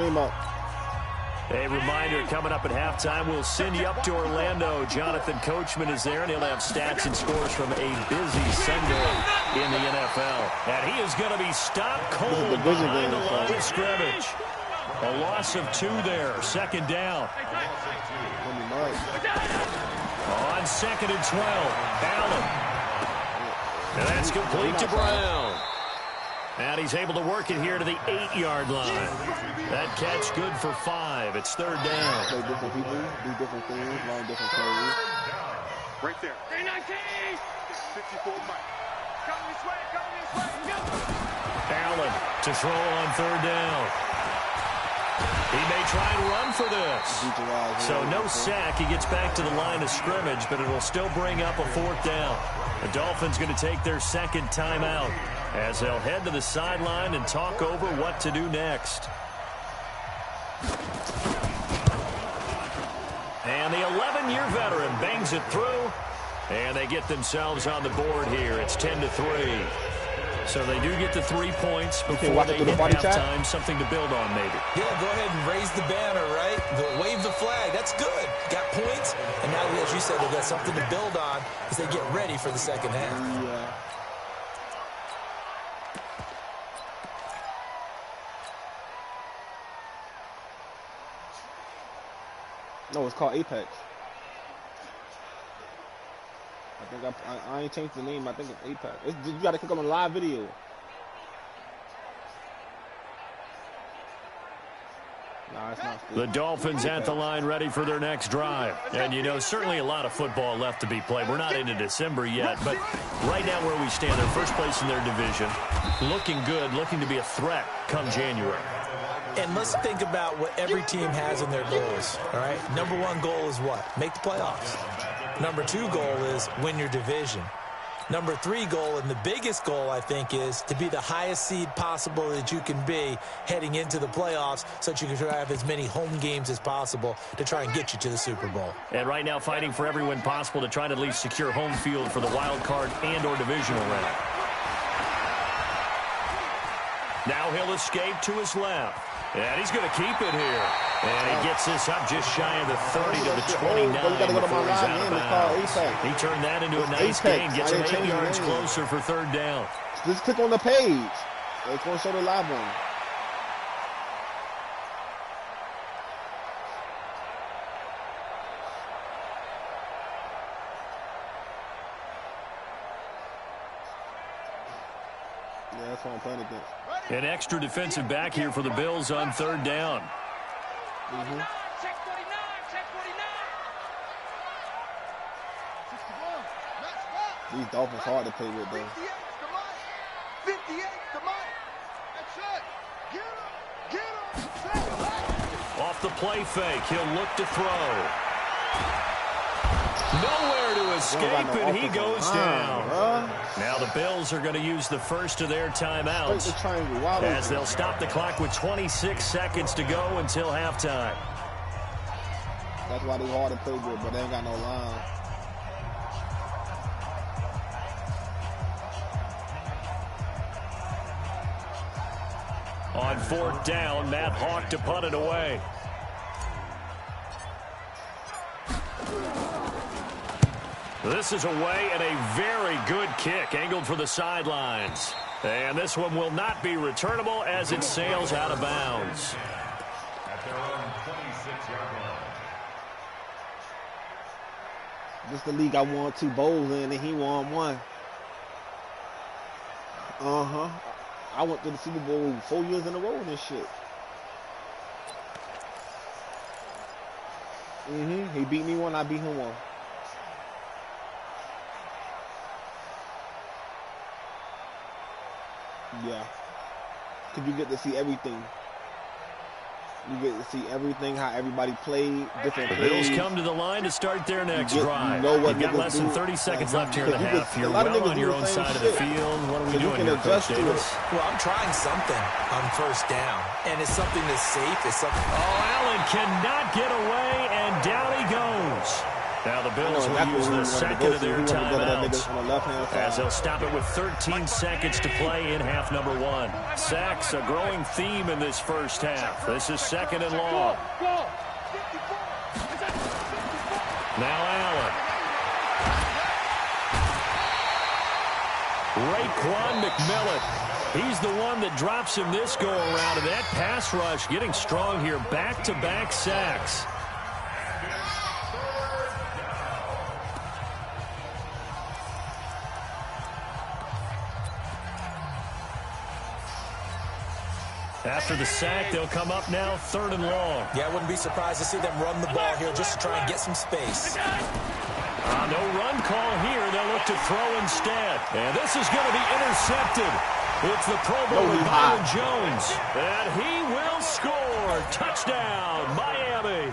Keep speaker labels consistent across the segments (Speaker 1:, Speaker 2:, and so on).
Speaker 1: A reminder, coming up at halftime, we'll send you up to Orlando. Jonathan Coachman is there, and he'll have stats and scores from a busy Sunday in the NFL. And he is going to be stopped cold behind the line of scrimmage. A loss of 2 there, second down. On 2nd and 12, Allen. And that's complete to Brown. And he's able to work it here to the 8-yard line. That catch good for 5. It's 3rd down.
Speaker 2: Play different people, do different things, learn different plays.
Speaker 3: Right there. 54 Mike. Come this way, go.
Speaker 1: Allen to throw on 3rd down. He may try and run for this. So no sack. He gets back to the line of scrimmage, but it will still bring up a 4th down. The Dolphins going to take their 2nd timeout as they'll head to the sideline and talk over what to do next. And the 11-year veteran bangs it through, and they get themselves on the board here. It's 10-3. So they do get the 3 points before they hit halftime. Something to build on, maybe.
Speaker 4: Yeah, go ahead and raise the banner, right? Wave the flag. That's good. Got points. And now, as you said, they've got something to build on as they get ready for the second half.
Speaker 2: Yeah. No, it's called Apex. I think I ain't changed the name. I think it's Apex. You got to click on a live video. Nah, it's not.
Speaker 1: The Dolphins at the line ready for their next drive. And, you know, certainly a lot of football left to be played. We're not into December yet, but right now where we stand, they're first place in their division. Looking good, looking to be a threat come January.
Speaker 4: And let's think about what every team has in their goals, all right? Number 1 goal is what? Make the playoffs. Number 2 goal is win your division. Number 3 goal, and the biggest goal, I think, is to be the highest seed possible that you can be heading into the playoffs so that you can try to have as many home games as possible to try and get you to the Super Bowl.
Speaker 1: And right now fighting for every win possible to try to at least secure home field for the wild card and or divisional round. Now he'll escape to his left. And he's going to keep it here. And he gets this up just shy of the 30 to the 29 before he's out of bounds. He turned that into a nice gain. Gets him 8 yards closer for 3rd down.
Speaker 2: Just click on the page. It's going to show the live one. Yeah, that's what I'm playing against.
Speaker 1: An extra defensive back here for the Bills on 3rd down.
Speaker 3: Check 49.
Speaker 2: These Dolphins hard to play with, though.
Speaker 3: 58 to Mike. That's it. Get him.
Speaker 1: Off the play fake, he'll look to throw. Nowhere to escape, and he goes down. Now the Bills are going to use the first of their timeouts as they'll stop the clock with 26 seconds to go until halftime.
Speaker 2: That's why they're hard to play with, but they ain't got no line.
Speaker 1: On 4th down, Matt Hawk to punt it away. This is away and a very good kick angled for the sidelines. And this one will not be returnable as it sails out of bounds.
Speaker 5: At their own 26-yard line.
Speaker 2: This the league I won 2 bowls in, and he won 1. I went to the Super Bowl 4 years in a row in this shit. He beat me 1, I beat him 1. Yeah. Because you get to see everything. You get to see everything, how everybody played, different plays.
Speaker 1: The Bills come to the line to start their next drive.
Speaker 2: You know what
Speaker 1: You've got less than 30 seconds left here in the half. You're well on your own side of the field. What are we doing here, Coach Davis?
Speaker 4: Well, I'm trying something on 1st down, and it's something that's safe. It's something.
Speaker 1: Oh, Allen cannot get away, and down he goes. Now the Bills will use the second of their timeouts
Speaker 2: on the left-hand side.
Speaker 1: as they'll stop it with 13 seconds to play in half number 1. Sacks, a growing theme in this first half. This is 2nd and long. Now Allen. Raekwon McMillan. He's the one that drops him this go-around, and that pass rush getting strong here. Back-to-back sacks. After the sack, they'll come up now 3rd and long.
Speaker 4: Yeah, I wouldn't be surprised to see them run the ball here just to try and get some space.
Speaker 1: No run call here. They'll look to throw instead. And this is going to be intercepted. It's the Pro Bowler Byron Jones. And he will score. Touchdown, Miami.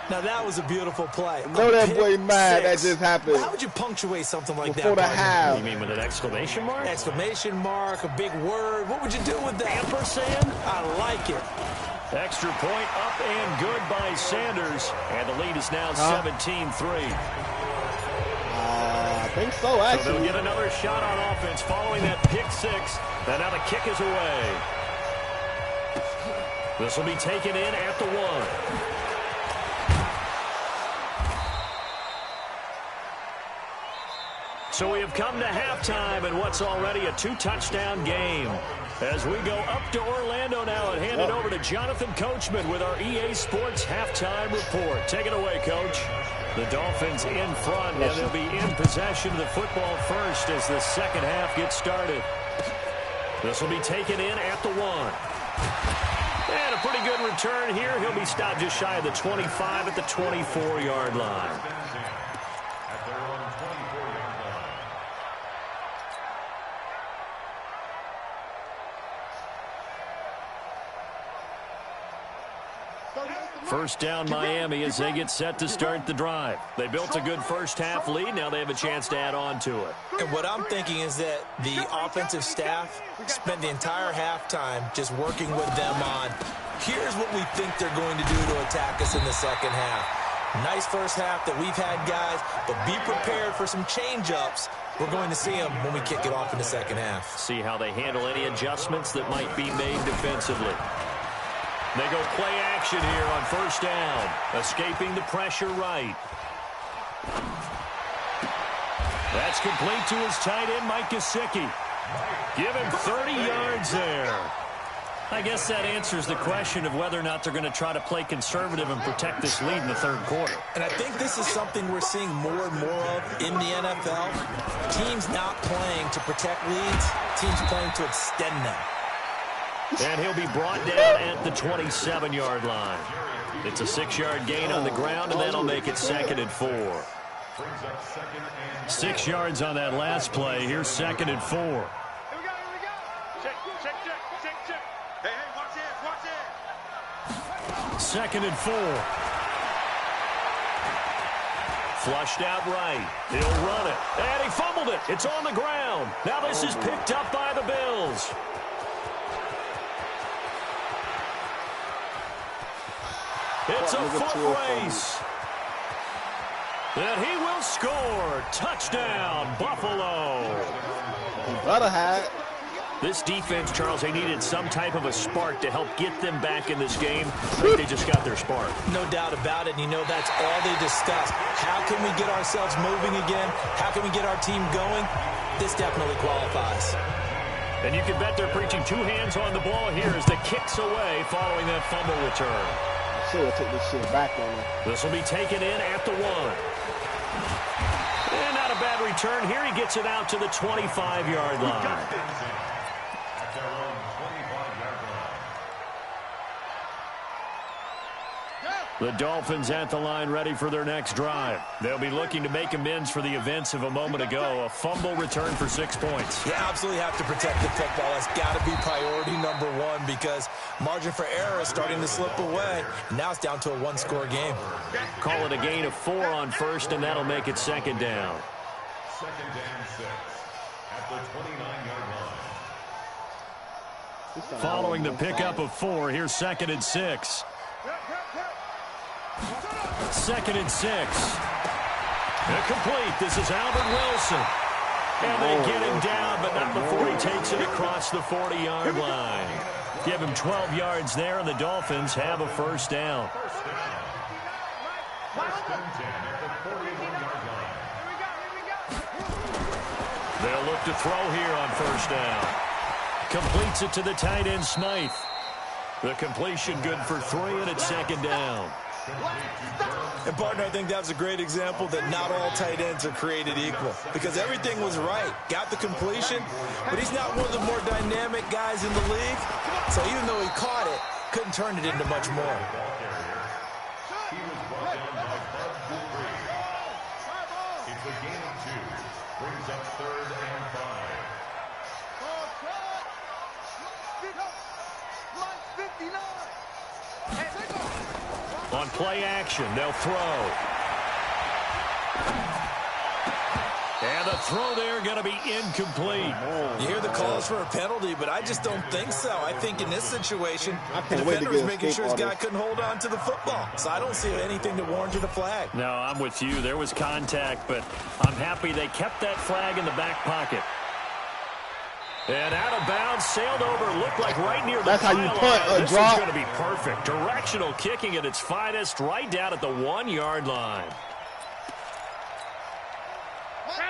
Speaker 4: Now, that was a beautiful play.
Speaker 2: Know that boy mad that just happened.
Speaker 4: How would you punctuate something like
Speaker 2: before
Speaker 4: that?
Speaker 2: The half.
Speaker 1: You mean with an exclamation mark?
Speaker 4: Exclamation mark, a big word. What would you do with that?
Speaker 1: Ampersand?
Speaker 4: I like it.
Speaker 1: Extra point up and good by Sanders. And the lead is now 17-3.
Speaker 2: I think so, actually.
Speaker 1: So they'll get another shot on offense following that pick 6. And now the kick is away. This will be taken in at the 1. So we have come to halftime in what's already a 2-touchdown game. As we go up to Orlando now and hand it over to Jonathan Coachman with our EA Sports Halftime Report. Take it away, Coach. The Dolphins in front, and they'll be in possession of the football first as the second half gets started. This will be taken in at the 1. And a pretty good return here. He'll be stopped just shy of the 25 at the 24-yard line. First down Miami as they get set to start the drive. They built a good first half lead. Now they have a chance to add on to it.
Speaker 4: And what I'm thinking is that the offensive staff spent the entire halftime just working with them on, here's what we think they're going to do to attack us in the second half. Nice first half that we've had, guys, but be prepared for some change-ups. We're going to see them when we kick it off in the second half.
Speaker 1: See how they handle any adjustments that might be made defensively. They go play action here on first down. Escaping the pressure right. That's complete to his tight end, Mike Gesicki. Give him 30 yards there. I guess that answers the question of whether or not they're going to try to play conservative and protect this lead in the third quarter.
Speaker 4: And I think this is something we're seeing more and more of in the NFL. Teams not playing to protect leads, teams playing to extend them.
Speaker 1: And he'll be brought down at the 27-yard line. It's a 6-yard gain on the ground, and that'll make it 2nd and 4. 6 yards on that last play. Here's 2nd and 4.
Speaker 3: Here we go. Check. Hey, watch it.
Speaker 1: 2nd and 4. Flushed out right. He'll run it. And he fumbled it. It's on the ground. Now this is picked up by the Bills. It's a foot race. And he will score. Touchdown, Buffalo.
Speaker 2: Brother had.
Speaker 1: This defense, Charles, they needed some type of a spark to help get them back in this game. I think they just got their spark.
Speaker 4: No doubt about it. And you know that's all they discussed. How can we get ourselves moving again? How can we get our team going? This definitely qualifies.
Speaker 1: And you can bet they're preaching 2 hands on the ball here as the kick's away following that fumble return.
Speaker 2: Sure, take this shit back on them.
Speaker 1: This will be taken in at the 1. And not a bad return here. He gets it out to the 25-yard line. The Dolphins at the line ready for their next drive. They'll be looking to make amends for the events of a moment ago. A fumble return for 6 points.
Speaker 4: You absolutely have to protect the football. That's got to be priority number 1 because margin for error is starting to slip away. Now it's down to a 1-score game.
Speaker 1: Call it a gain of 4 on first, and that'll make it 2nd down.
Speaker 5: 2nd down 6 at the 29-yard line.
Speaker 1: Following the pickup of 4, here's 2nd and 6. 2nd and 6. Incomplete. This is Albert Wilson. And they get him down, but not before he takes it across the 40-yard line. Give him 12 yards there, and the Dolphins have a first down. They'll look to throw here on first down. Completes it to the tight end, Smythe. The completion good for 3, and it's 2nd down.
Speaker 4: And, partner, I think that was a great example that not all tight ends are created equal, because everything was right. Got the completion, but he's not one of the more dynamic guys in the league. So even though he caught it, couldn't turn it into much more.
Speaker 5: It's a gain of 2. Brings up 3rd and 5.
Speaker 1: On play action, they'll throw. And the throw there going to be incomplete.
Speaker 4: You hear the calls for a penalty, but I just don't think so. I think in this situation, the defender was making sure his guy couldn't hold on to the football. So I don't see anything that warranted a flag.
Speaker 1: No, I'm with you. There was contact, but I'm happy they kept that flag in the back pocket. And out of bounds, sailed over, looked like right near the
Speaker 2: That's how you punt a
Speaker 1: This
Speaker 2: drop.
Speaker 1: is going to be perfect. Directional kicking at its finest, right down at the 1-yard line.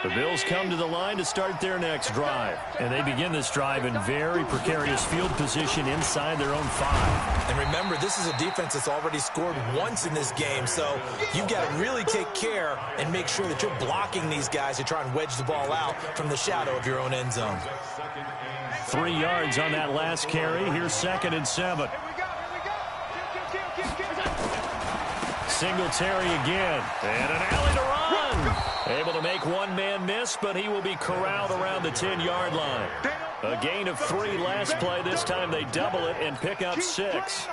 Speaker 1: The Bills come to the line to start their next drive. And they begin this drive in very precarious field position inside their own 5.
Speaker 4: And remember, this is a defense that's already scored once in this game, so you've got to really take care and make sure that you're blocking these guys to try and wedge the ball out from the shadow of your own end zone.
Speaker 1: 3 yards on that last carry. Here's 2nd and 7. Singletary again. And an alley to run. Able to make one man miss, but he will be corralled around the 10-yard line. A gain of 3 last play. This time they double it and pick up 6.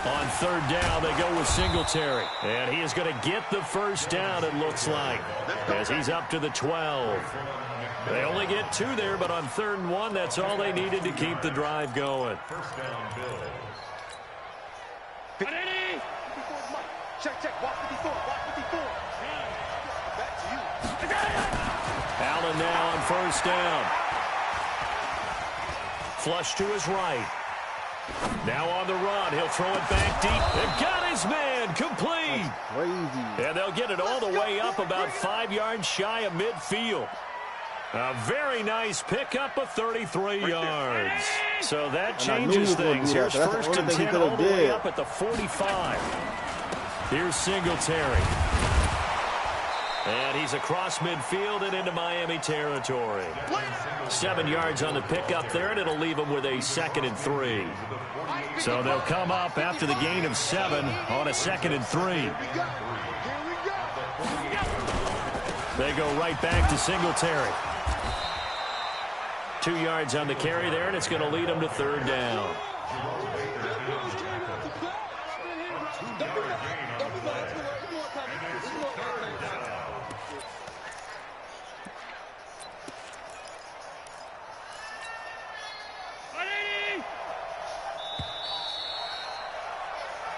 Speaker 1: On 3rd down, they go with Singletary. And he is going to get the first down, it looks like, as he's up to the 12. They only get 2 there, but on 3rd and 1, that's all they needed to keep the drive going.
Speaker 5: First down, Bills.
Speaker 3: Check. Walk 54. Back to you.
Speaker 1: Allen now on first down. Flush to his right. Now on the run. He'll throw it back deep. They've got his man. Complete.
Speaker 2: Crazy.
Speaker 1: And they'll get it all the way up about 5 yards shy of midfield. A very nice pickup of 33 yards. So that changes things. Here's 1st and 10 all the way up at the 45. Here's Singletary. And he's across midfield and into Miami territory. 7 yards on the pickup there, and it'll leave him with a 2nd and 3. So they'll come up after the gain of 7 on a 2nd and 3. They go right back to Singletary. 2 yards on the carry there, and it's going to lead them to 3rd down.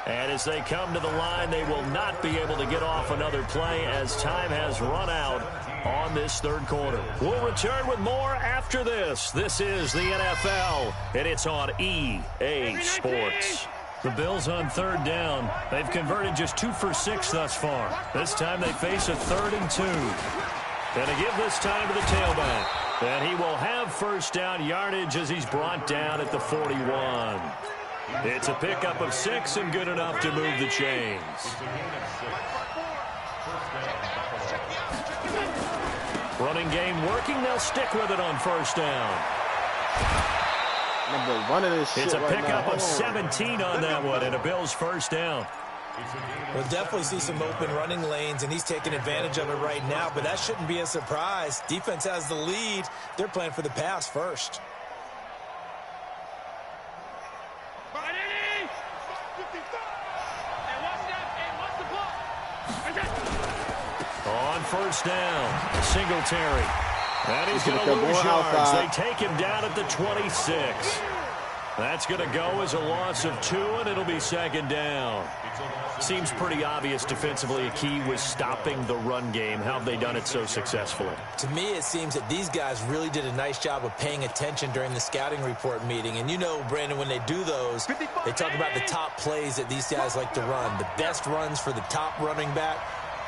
Speaker 1: And as they come to the line, they will not be able to get off another play as time has run out on this 3rd quarter. We'll return with more after this. This is the NFL, and it's on EA Sports. The Bills on 3rd down. They've converted just 2 for 6 thus far. This time they face a 3rd and 2. And to give this time to the tailback. And he will have first down yardage as he's brought down at the 41. It's a pickup of 6 and good enough to move the chains. Running game working. They'll stick with it on first down. It's a pickup of 17 on that one and a Bills first down.
Speaker 4: We'll definitely see some open running lanes, and he's taking advantage of it right now, but that shouldn't be a surprise. Defense has the lead. They're playing for the pass first.
Speaker 1: On first down, Singletary. And he's going to lose yards. They take him down at the 26. That's going to go as a loss of 2, and it'll be second down. Seems pretty obvious defensively a key was stopping the run game. How have they done it so successfully?
Speaker 4: To me, it seems that these guys really did a nice job of paying attention during the scouting report meeting. And you know, Brandon, when they do those, they talk about the top plays that these guys like to run. The best runs for the top running back,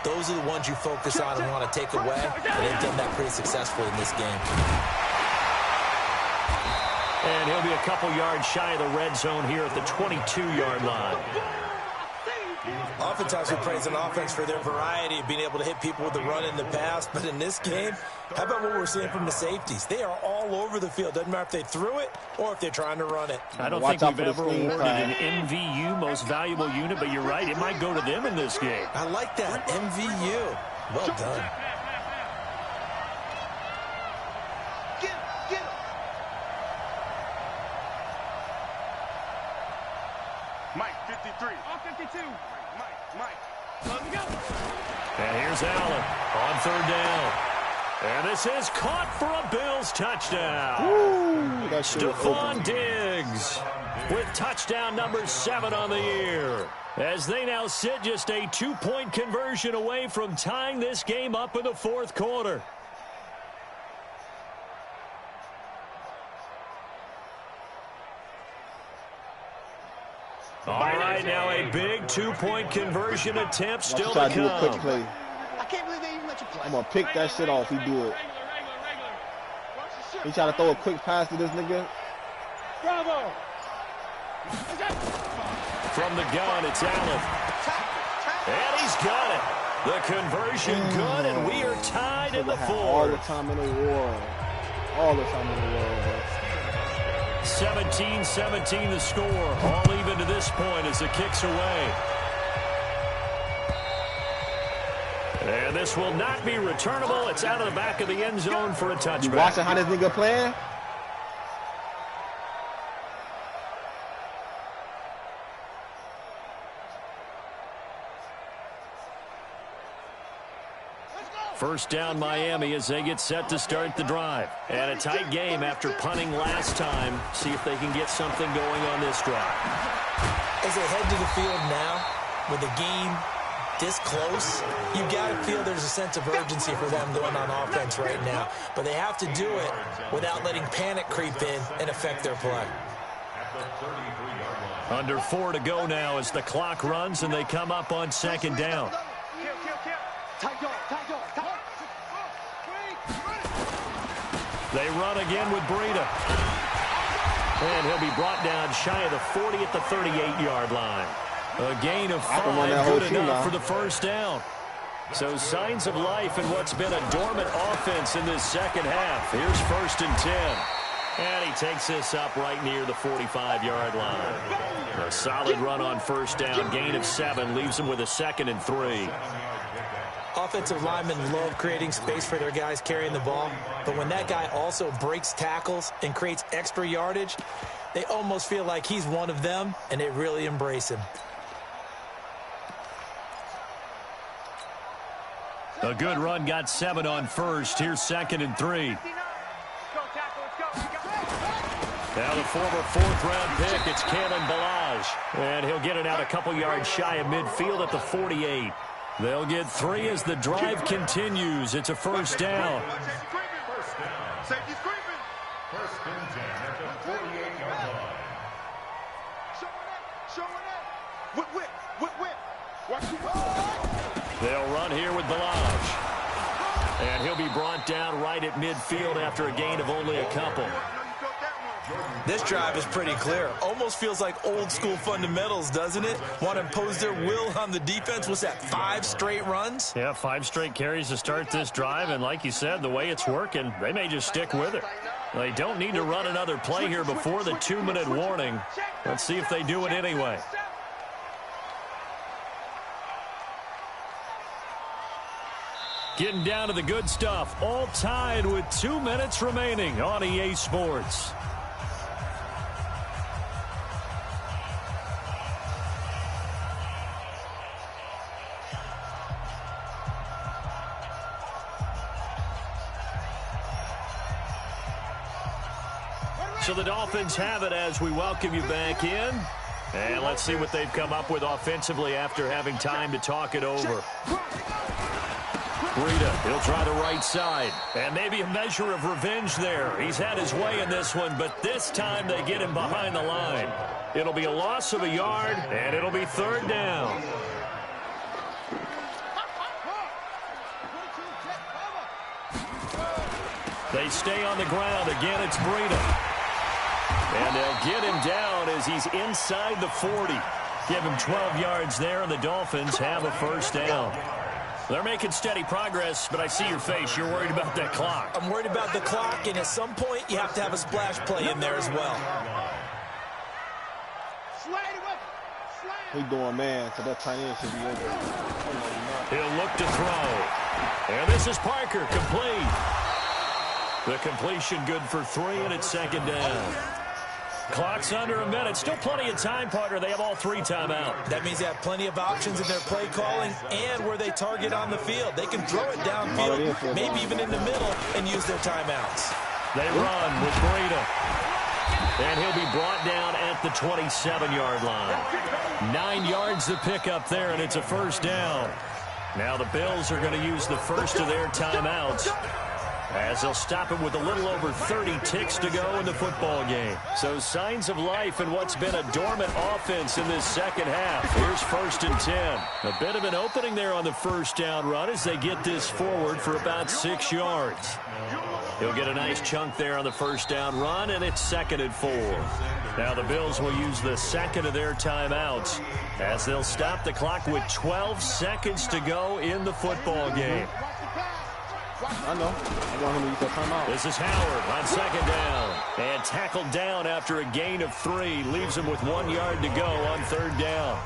Speaker 4: those are the ones you focus on and want to take away. And they've done that pretty successfully in this game.
Speaker 1: And he'll be a couple yards shy of the red zone here at the 22-yard line.
Speaker 4: Oftentimes we praise an offense for their variety of being able to hit people with the run in the pass. But in this game, how about what we're seeing from the safeties? They are all over the field. Doesn't matter if they threw it or if they're trying to run it.
Speaker 1: I don't think we've ever awarded an MVU, most valuable unit, but you're right. It might go to them in this game.
Speaker 4: I like that. MVU. Well done.
Speaker 3: Mike, 53. On 52. Mike. Let me go.
Speaker 1: And here's Allen on third down. And this is caught for a Bills touchdown. Stephon Diggs with touchdown number 7 on the year. As they now sit just a 2-point conversion away from tying this game up in the fourth quarter. All right, now a big 2-point conversion attempt still to come.
Speaker 2: I can't believe they even let you play. I'm going to pick that shit off. He do it. He try to throw a quick pass to this nigga.
Speaker 3: Bravo.
Speaker 1: From the gun, it's Allen. And he's got it. The conversion good, and we are tied in the fourth.
Speaker 2: All the time in the world. All the time in the world, bro.
Speaker 1: 17-17 the score. All even to this point as the kick's away. And this will not be returnable. It's out of the back of the end zone for a touchback.
Speaker 2: You watching how this nigga playing?
Speaker 1: First down Miami as they get set to start the drive. And a tight game after punting last time. See if they can get something going on this drive.
Speaker 4: As they head to the field now with the game this close, you got to feel there's a sense of urgency for them going on offense right now. But they have to do it without letting panic creep in and affect their play.
Speaker 1: Under 4 to go now as the clock runs and they come up on second down. They run again with Breida. And he'll be brought down shy of the 40 at the 38-yard line. A gain of 5, good enough for the first down. So signs of life in what's been a dormant offense in this second half. Here's 1st and 10. And he takes this up right near the 45-yard line. A solid run on first down. Gain of 7 leaves him with a 2nd and 3.
Speaker 4: Offensive linemen love creating space for their guys carrying the ball. But when that guy also breaks tackles and creates extra yardage, they almost feel like he's one of them, and they really embrace him.
Speaker 1: A good run got 7 on first. Here's 2nd and 3. Now the former 4th-round pick, it's Kalen Ballage. And he'll get it out a couple yards shy of midfield at the 48. They'll get 3 as the drive continues. It's a first down.
Speaker 3: Safety's creeping.
Speaker 5: 1st and 10 at the 48-yard line.
Speaker 3: Showing it. Whip. Watch you go.
Speaker 1: They'll run here with Ballage. And he'll be brought down right at midfield after a gain of only a couple.
Speaker 4: This drive is pretty clear. Almost feels like old school fundamentals, doesn't it? Want to impose their will on the defense. Was that 5 straight runs?
Speaker 1: Yeah, 5 straight carries to start this drive. And like you said, the way it's working, they may just stick with it. They don't need to run another play here before the 2-minute warning. Let's see if they do it anyway. Getting down to the good stuff. All tied with 2 minutes remaining on EA Sports. So the Dolphins have it as we welcome you back in. And let's see what they've come up with offensively after having time to talk it over. Breida, he'll try the right side. And maybe a measure of revenge there. He's had his way in this one, but this time they get him behind the line. It'll be a loss of a yard, and it'll be third down. They stay on the ground. Again, it's Breida. And they'll get him down as he's inside the 40. Give him 12 yards there, and the Dolphins have a first down. They're making steady progress, but I see your face. You're worried about that clock.
Speaker 4: I'm worried about the clock, and at some point, you have to have a splash play in there as well.
Speaker 2: He's doing man, so that tight end should be over.
Speaker 1: He'll look to throw. And this is Parker, complete. The completion good for 3, and it's second down. Clock's under a minute. Still plenty of time, partner. They have all 3 timeout.
Speaker 4: That means they have plenty of options in their play calling and where they target on the field. They can throw it downfield, maybe even in the middle, and use their timeouts.
Speaker 1: They run with Breida. And he'll be brought down at the 27-yard line. 9 yards to pick up there, and it's a first down. Now the Bills are going to use the first of their timeouts, as they'll stop it with a little over 30 ticks to go in the football game. So signs of life in what's been a dormant offense in this second half. Here's first and 10. A bit of an opening there on the first down run as they get this forward for about 6 yards. He'll get a nice chunk there on the first down run, and it's second and 4. Now the Bills will use the second of their timeouts as they'll stop the clock with 12 seconds to go in the football game.
Speaker 2: I know. I want him to use that timeout.
Speaker 1: This is Howard on second down. And tackled down after a gain of 3. Leaves him with 1 yard to go on third down.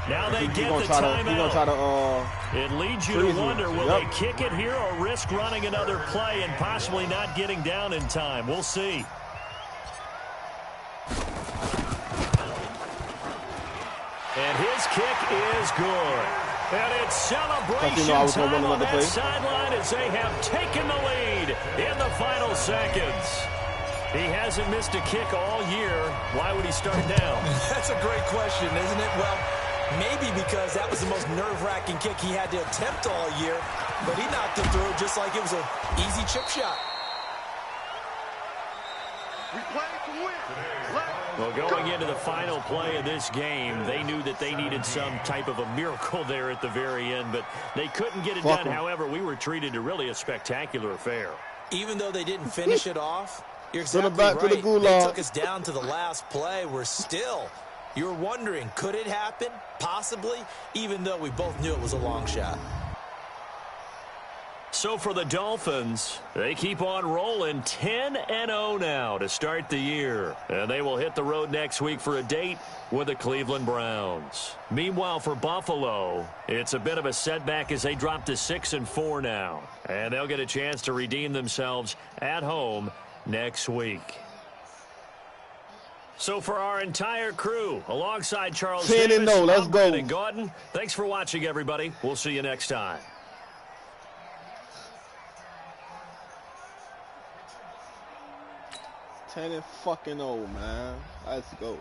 Speaker 1: Now they get the timeout. It leads you to wonder, will they kick it here or risk running another play and possibly not getting down in time? We'll see. And his kick is good. And it's celebration time on that sideline as they have taken the lead in the final seconds. He hasn't missed a kick all year. Why would he start now?
Speaker 4: That's a great question, isn't it? Well, maybe because that was the most nerve-wracking kick he had to attempt all year, but he knocked it through just like it was an easy chip shot.
Speaker 3: We play to win.
Speaker 1: Well, going into the final play of this game, they knew that they needed some type of a miracle there at the very end, but they couldn't get it done. However, we were treated to really a spectacular affair.
Speaker 4: Even though they didn't finish it off, you're exactly right. They took us down to the last play. We're still, you're wondering, could it happen? Possibly, even though we both knew it was a long shot.
Speaker 1: So for the Dolphins, they keep on rolling 10-0 now to start the year. And they will hit the road next week for a date with the Cleveland Browns. Meanwhile, for Buffalo, it's a bit of a setback as they drop to 6-4 now. And they'll get a chance to redeem themselves at home next week. So for our entire crew, alongside Charles Davis,
Speaker 2: let's go.
Speaker 1: And Gordon, thanks for watching, everybody. We'll see you next time.
Speaker 2: 10-0, man. Let's go.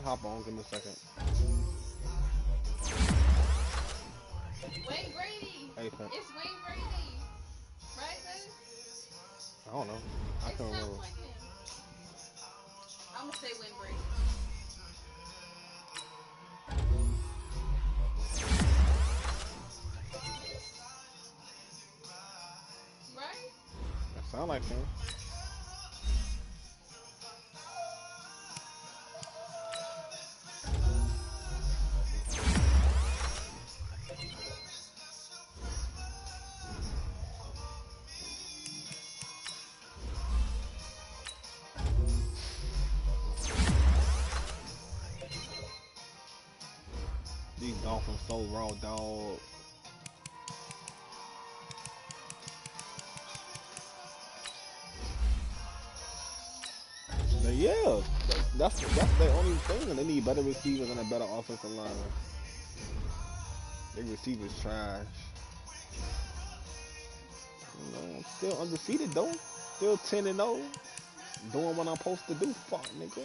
Speaker 2: Hop on, give me a second.
Speaker 6: Wayne Brady.
Speaker 2: Hey,
Speaker 6: it's Wayne Brady. Right, babe?
Speaker 2: I don't know. I can't remember.
Speaker 6: Like him. I'm going to say Wayne Brady. Right?
Speaker 2: That sound like him. off him so raw, dog. But yeah, that's the only thing. And they need better receivers and a better offensive line. Their receivers trash. You know, I'm still undefeated though. Still 10-0. Doing what I'm supposed to do. Fuck, nigga.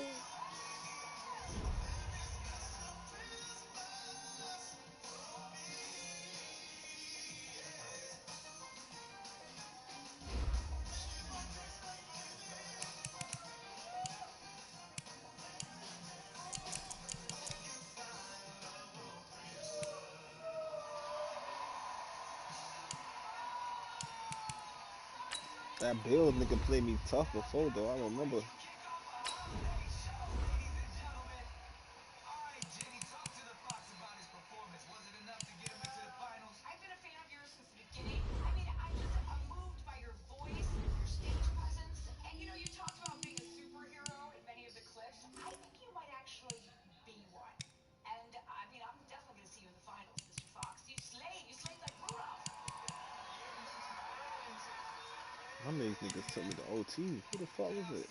Speaker 2: That Bills nigga played me tough before though. I remember. How many niggas took me to OT? Who the fuck was it?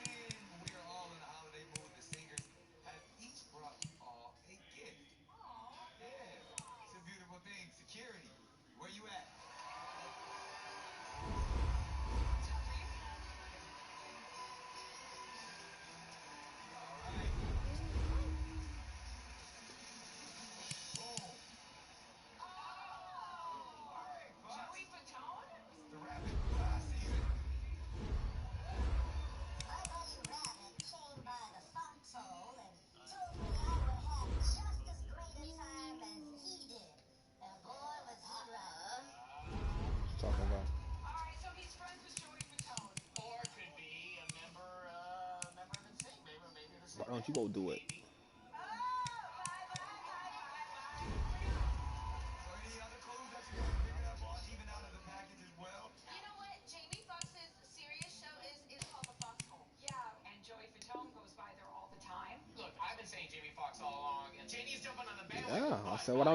Speaker 2: Talking about. Why don't you go do it? Yeah, I said what I'm